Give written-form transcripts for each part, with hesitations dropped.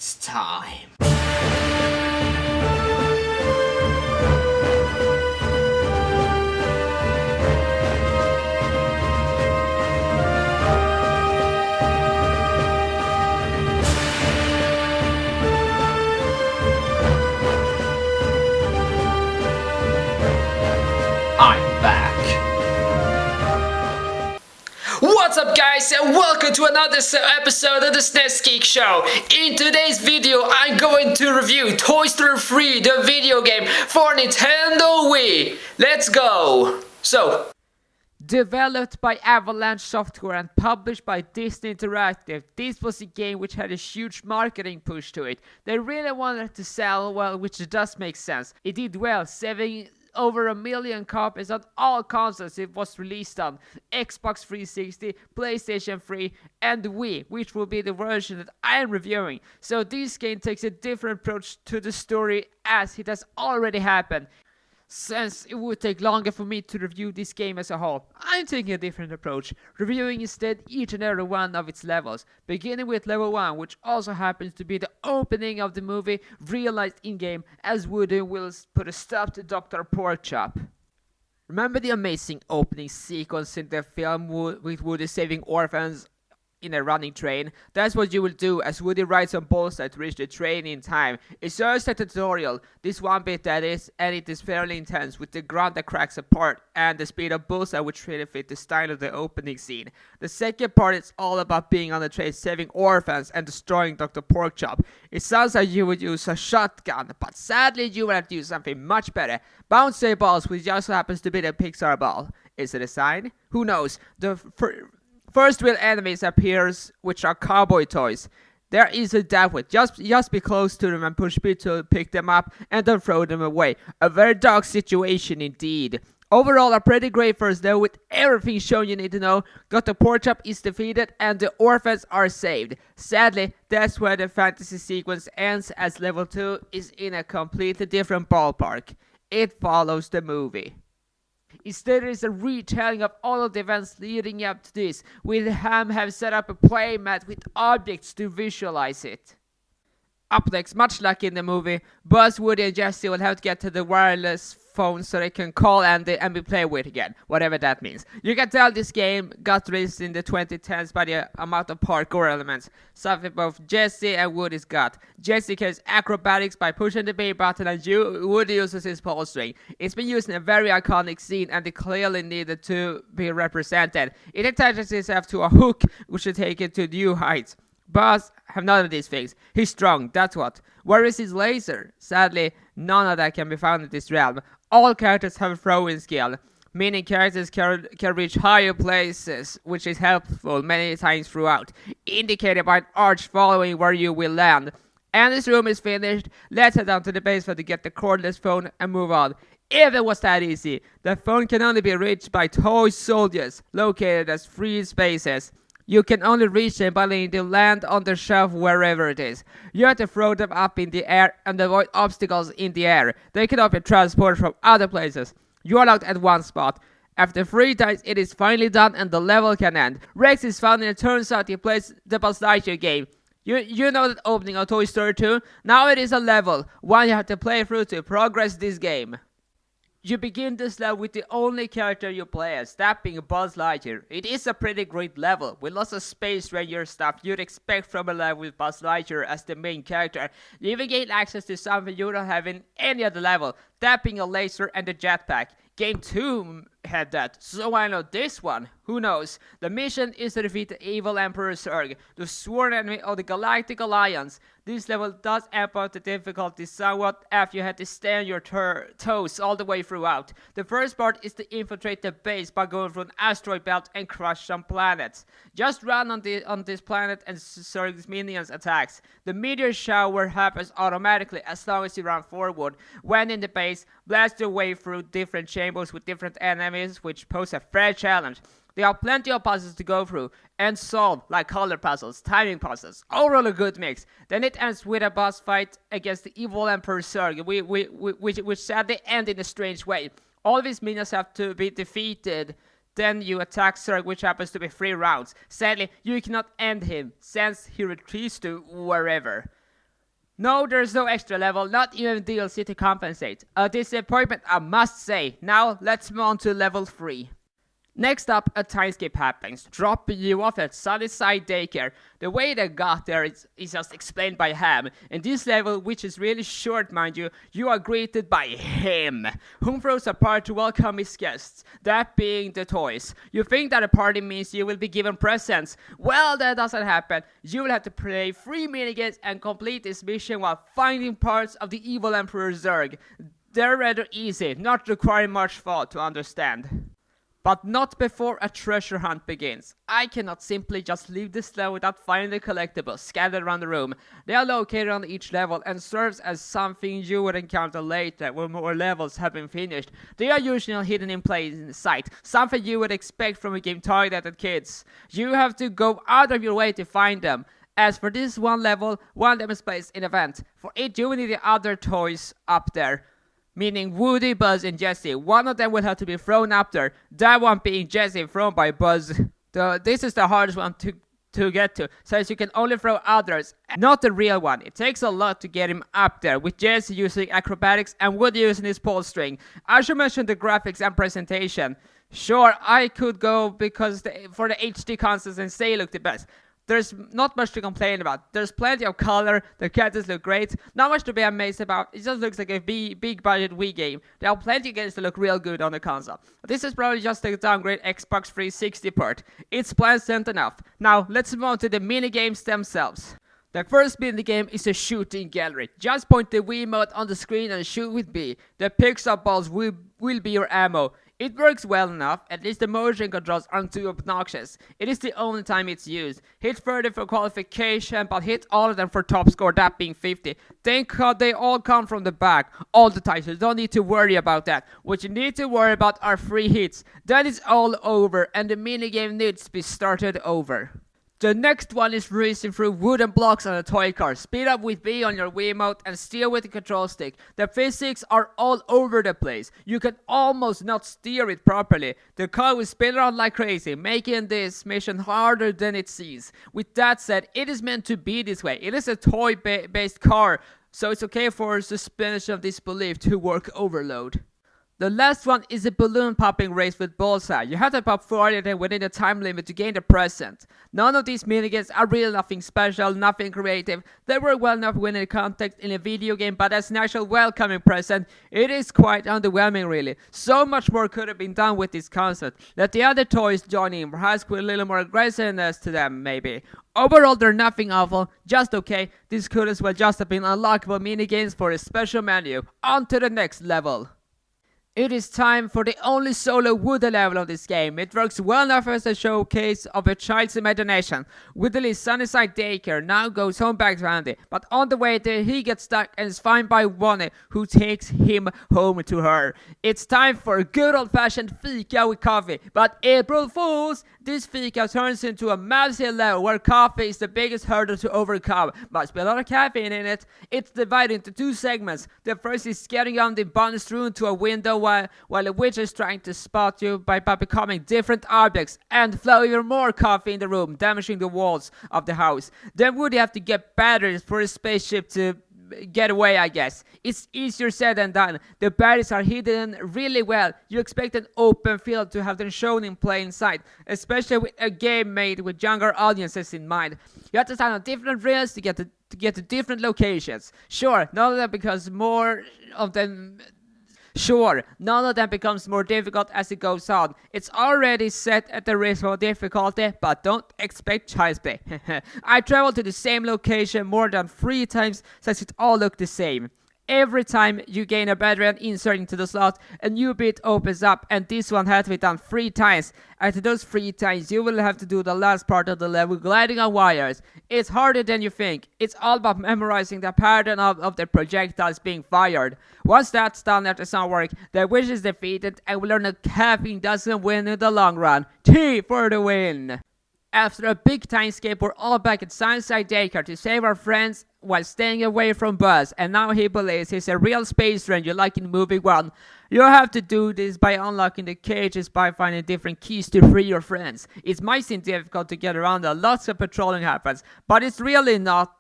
It's time. I'm back. What's up guys, and welcome to another episode of the SNES Geek Show. In today's video I'm going to review Toy Story 3, the video game for Nintendo Wii. Let's go! Developed by Avalanche Software and published by Disney Interactive, this was a game which had a huge marketing push to it. They really wanted to sell well, which does make sense. It did well, selling over 1 million copies on all consoles it was released on: Xbox 360, PlayStation 3, and the Wii, which will be the version that I am reviewing. So this game takes a different approach to the story as it has already happened. Since it would take longer for me to review this game as a whole, I'm taking a different approach, reviewing instead each and every one of its levels, beginning with level 1, which also happens to be the opening of the movie realized in-game, as Woody will put a stop to Dr. Porkchop. Remember the amazing opening sequence in the film with Woody saving orphans in a running train? That's what you will do as Woody rides on Bullseye to reach the train in time. It's just a tutorial, this one bit that is, and it is fairly intense with the ground that cracks apart and the speed of Bullseye which really fit the style of the opening scene. The second part is all about being on the train, saving orphans and destroying Dr. Porkchop. It sounds like you would use a shotgun, but sadly you will have to use something much better. Bouncy balls, which also happens to be the Pixar ball. Is it a sign? Who knows? First real enemies appears, which are cowboy toys. There is a death with. Just be close to them and push B to pick them up and then throw them away. A very dark situation indeed. Overall, a pretty great first though, with everything shown you need to know. Dr. Porkchop is defeated and the orphans are saved. Sadly, that's where the fantasy sequence ends, as level 2 is in a completely different ballpark. It follows the movie. Instead, it is a retelling of all of the events leading up to this, with Ham have set up a playmat with objects to visualize it. Up next, much like in the movie, Buzz, Woody, and Jessie will have to get to the wireless phone so they can call Andy and be played with again, whatever that means. You can tell this game got released in the 2010s by the amount of parkour elements, something both Jessie and Woody's got. Jessie carries acrobatics by pushing the B button, and Woody uses his pole string. It's been used in a very iconic scene and it clearly needed to be represented. It attaches itself to a hook which should take it to new heights. Buzz have none of these things. He's strong, that's what. Where is his laser? Sadly, none of that can be found in this realm. All characters have a throwing skill, meaning characters can reach higher places, which is helpful many times throughout, indicated by an arch following where you will land. And this room is finished. Let's head down to the basement to get the cordless phone and move on. If it was that easy, the phone can only be reached by toy soldiers, located as free spaces. You can only reach them by letting them land on the shelf wherever it is. You have to throw them up in the air and avoid obstacles in the air. They cannot be transported from other places. You are locked at one spot. After 3 times it is finally done and the level can end. Rex is found and it turns out he plays the Buzz Lightyear game. You know that opening of Toy Story 2? Now it is a level, one you have to play through to progress this game. You begin this level with the only character you play as, that being Buzz Lightyear. It is a pretty great level, with lots of Space Ranger stuff you'd expect from a level with Buzz Lightyear as the main character. You even gain access to something you don't have in any other level, that being a laser and a jetpack. Game 2 had that, so I know this one. Who knows? The mission is to defeat the evil Emperor Zurg, the sworn enemy of the Galactic Alliance. This level does amp up the difficulty somewhat after you had to stay on your toes all the way throughout. The first part is to infiltrate the base by going through an asteroid belt and crush some planets. Just run on this planet and Zurg's minions attacks. The meteor shower happens automatically as long as you run forward. When in the base, blast your way through different chambers with different enemies, which pose a fair challenge. There are plenty of puzzles to go through and solve, like color puzzles, timing puzzles, overall a good mix. Then it ends with a boss fight against the evil Emperor Zurg, which sadly end in a strange way. All these minions have to be defeated. Then you attack Zurg, which happens to be 3 rounds. Sadly, you cannot end him, since he retreats to wherever. No, there's no extra level, not even DLC to compensate. A disappointment, I must say. Now, let's move on to level 3. Next up, a time skip happens, dropping you off at Sunnyside Daycare. The way they got there is just explained by Ham. In this level, which is really short mind you, you are greeted by him, whom throws a party to welcome his guests, that being the toys. You think that a party means you will be given presents. Well, that doesn't happen. You will have to play 3 minigames and complete this mission while finding parts of the evil Emperor Zurg. They're rather easy, not requiring much thought to understand. But not before a treasure hunt begins. I cannot simply just leave this level without finding the collectibles scattered around the room. They are located on each level and serves as something you would encounter later when more levels have been finished. They are usually hidden in plain sight, something you would expect from a game targeted at kids. You have to go out of your way to find them. As for this one level, one of them is placed in a vent. For it, you will need the other toys up there. Meaning Woody, Buzz, and Jesse. One of them will have to be thrown up there. That one being Jesse thrown by Buzz. This is the hardest one to get to, since you can only throw others, not the real one. It takes a lot to get him up there, with Jesse using acrobatics and Woody using his pull string. I should mention the graphics and presentation. Sure, I could go because for the HD consoles and say look the best. There's not much to complain about. There's plenty of color, the characters look great, not much to be amazed about. It just looks like a big budget Wii game. There are plenty of games that look real good on the console. This is probably just a downgrade Xbox 360 port. It's pleasant enough. Now, let's move on to the minigames themselves. The first minigame is a shooting gallery. Just point the Wiimote on the screen and shoot with B. The pixel balls will be your ammo. It works well enough, at least the motion controls aren't too obnoxious. It is the only time it's used. Hit 30 for qualification, but hit all of them for top score, that being 50. Thank God they all come from the back, all the time, so you don't need to worry about that. What you need to worry about are 3 hits. That is all over, and the minigame needs to be started over. The next one is racing through wooden blocks on a toy car. Speed up with B on your Wiimote and steer with the control stick. The physics are all over the place. You can almost not steer it properly. The car will spin around like crazy, making this mission harder than it seems. With that said, it is meant to be this way. It is a toy-based car, so it's okay for suspension of disbelief to work overload. The last one is a balloon popping race with Bullseye. You have to pop 40 of them within the time limit to gain the present. None of these minigames are really nothing special, nothing creative. They work well enough when in context in a video game, but as an actual welcoming present, it is quite underwhelming really. So much more could have been done with this concept. Let the other toys join in, perhaps with a little more aggressiveness to them maybe. Overall, they're nothing awful, just okay. This could as well just have been unlockable minigames for a special menu. On to the next level. It is time for the only solo Woody level of this game. It works well enough as a showcase of a child's imagination. Woody's Sunnyside Daycare now goes home back to Andy, but on the way there he gets stuck and is found by Wonnie, who takes him home to her. It's time for a good old-fashioned fika with coffee, but April Fools! This fika turns into a massive level where coffee is the biggest hurdle to overcome. Must be a lot of caffeine in it. It's divided into 2 segments. The first is getting on the bun strewn to a window while a witch is trying to spot you by becoming different objects and flow even more coffee in the room, damaging the walls of the house. Then Woody have to get batteries for his spaceship to get away, I guess. It's easier said than done. The batteries are hidden really well. You expect an open field to have them shown in plain sight, especially with a game made with younger audiences in mind. You have to stand on different rails to get to different locations. Sure, none of them becomes more difficult as it goes on. It's already set at the reasonable difficulty, but don't expect child's play. I traveled to the same location more than 3 times since it all looked the same. Every time you gain a battery and insert into the slot, a new bit opens up, and this one had to be done 3 times. After those 3 times, you will have to do the last part of the level gliding on wires. It's harder than you think. It's all about memorizing the pattern of the projectiles being fired. Once that's done after some work, the witch is defeated, and we learn that caffeine doesn't win in the long run. Tea for the win! After a big time skip, we're all back at Sunnyside Daycare to save our friends while staying away from Buzz, and now he believes he's a real space ranger like in movie 1. You have to do this by unlocking the cages by finding different keys to free your friends. It might seem difficult to get around and lots of patrolling happens, but it's really not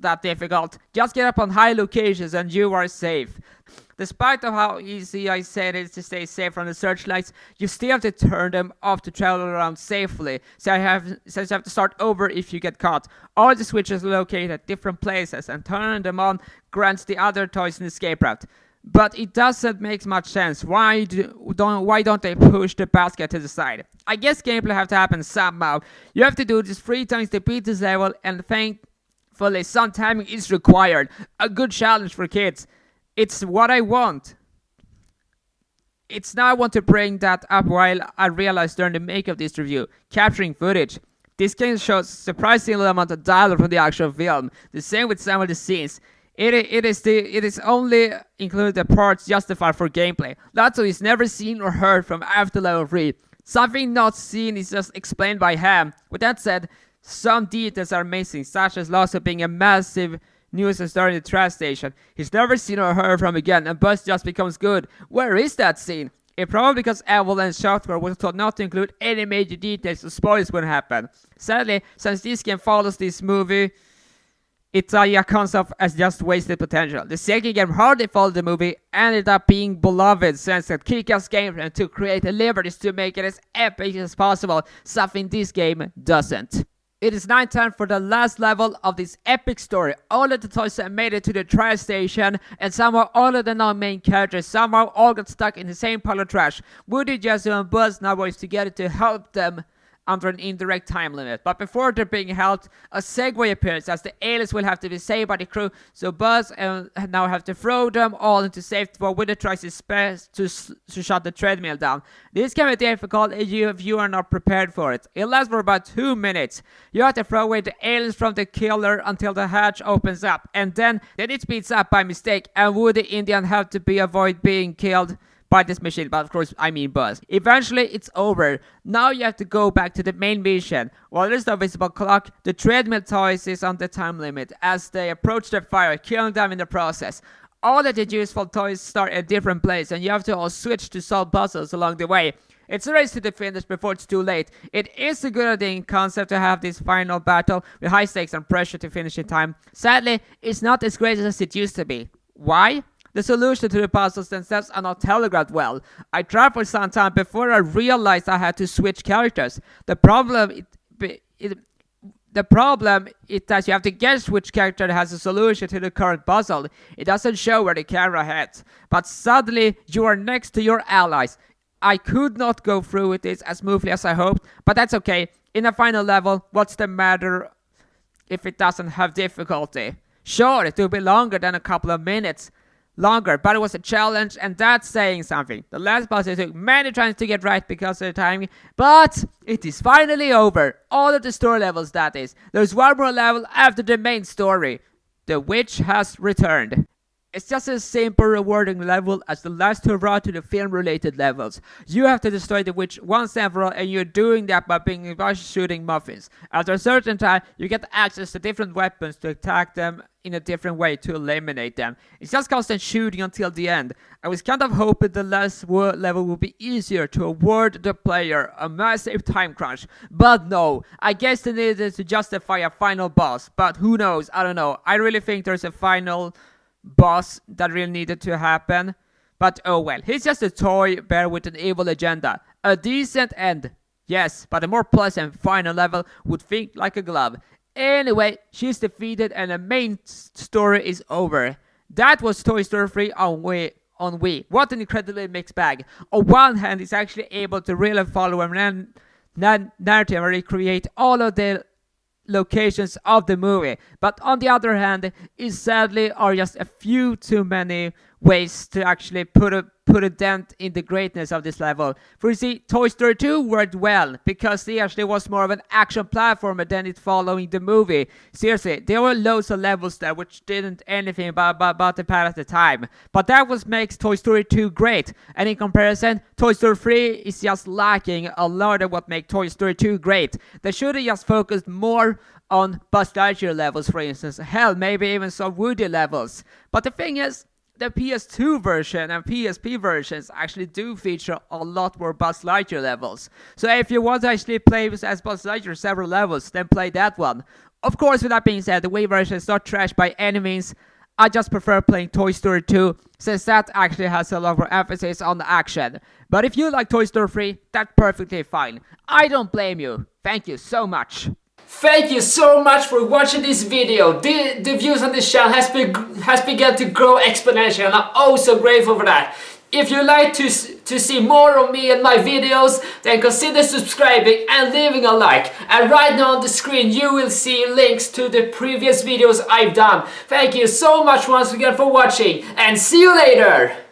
that difficult. Just get up on high locations and you are safe. Despite of how easy I said it is to stay safe from the searchlights, you still have to turn them off to travel around safely, since you have to start over if you get caught. All the switches are located at different places, and turning them on grants the other toys an escape route. But it doesn't make much sense. Why don't they push the basket to the side? I guess gameplay have to happen somehow. You have to do this 3 times to beat this level, and thankfully some timing is required. A good challenge for kids. It's what I want. It's now I want to bring that up while I realized during the make of this review. Capturing footage. This game shows surprising amount of dialogue from the actual film. The same with some of the scenes. It is only included the parts justified for gameplay. Lots of is never seen or heard from after level 3. Something not seen is just explained by Ham. With that said, some details are missing, such as Lasso being a massive nuisance during the trash station. He's never seen or heard from again, and Buzz just becomes good. Where is that scene? It probably because Avalanche Software was told not to include any major details so spoilers wouldn't happen. Sadly, since this game follows this movie, it comes off as just wasted potential. The second game hardly followed the movie, ended up being beloved since it kick-ass gameplay to create the liberties to make it as epic as possible, something this game doesn't. It is now time for the last level of this epic story. All of the toys have made it to the trash station, and somehow all of the non-main characters somehow all got stuck in the same pile of trash. Woody, Jesse, and Buzz now work together to help them under an indirect time limit. But before they're being helped, a segue appears as the aliens will have to be saved by the crew, so Buzz now have to throw them all into safety while Woody tries his best to shut the treadmill down. This can be difficult if you are not prepared for it. It lasts for about 2 minutes. You have to throw away the aliens from the killer until the hatch opens up, and then it speeds up by mistake, and Woody in the end have to avoid being killed by this machine, but of course I mean Buzz. Eventually it's over. Now you have to go back to the main mission. While there's no visible clock, the treadmill toys is on the time limit as they approach the fire, killing them in the process. All of the useful toys start at a different place, and you have to all switch to solve puzzles along the way. It's a race to the finish before it's too late. It is a good idea in concept to have this final battle with high stakes and pressure to finish in time. Sadly, it's not as great as it used to be. Why? The solution to the puzzles themselves are not telegraphed well. I tried for some time before I realized I had to switch characters. The problem is that you have to guess which character has a solution to the current puzzle. It doesn't show where the camera heads. But suddenly, you are next to your allies. I could not go through with this as smoothly as I hoped, but that's okay. In the final level, what's the matter if it doesn't have difficulty? Sure, it will be longer than a couple of minutes. Longer, but it was a challenge, and that's saying something. The last boss took many tries to get right because of the timing, but it is finally over. All of the story levels, that is. There's one more level after the main story. The witch has returned. It's just a simple, rewarding level as the last hurrah to the film-related levels. You have to destroy the witch once and for all, and you're doing that by shooting muffins. After a certain time, you get access to different weapons to attack them in a different way to eliminate them. It's just constant shooting until the end. I was kind of hoping the last level would be easier to award the player a massive time crunch, but no. I guess they needed to justify a final boss, but who knows, I don't know. I really think there's a final boss that really needed to happen, but oh well. He's just a toy bear with an evil agenda. A decent end, yes, but a more pleasant final level would fit like a glove. Anyway, she's defeated and the main story is over. That was Toy Story 3 on Wii. What an incredibly mixed bag. On one hand, it's actually able to really follow a narrative and recreate all of the locations of the movie, but on the other hand, it sadly are just a few too many ways to actually put a dent in the greatness of this level. For you see, Toy Story 2 worked well because it actually was more of an action platformer than it following the movie. Seriously, there were loads of levels there which didn't anything about the past at the time, but that was makes Toy Story 2 great, and in comparison, Toy Story 3 is just lacking a lot of what makes Toy Story 2 great. They should have just focused more on Buzz Lightyear levels, for instance. Hell, maybe even some Woody levels. But the thing is, the PS2 version and PSP versions actually do feature a lot more Buzz Lightyear levels. So if you want to actually play as Buzz Lightyear several levels, then play that one. Of course, with that being said, the Wii version is not trash by any means. I just prefer playing Toy Story 2, since that actually has a lot more emphasis on the action. But if you like Toy Story 3, that's perfectly fine. I don't blame you. Thank you so much. Thank you so much for watching this video. The views on this channel has begun to grow exponentially, and I'm oh so grateful for that. If you'd like to see more of me and my videos, then consider subscribing and leaving a like. And right now on the screen you will see links to the previous videos I've done. Thank you so much once again for watching, and see you later!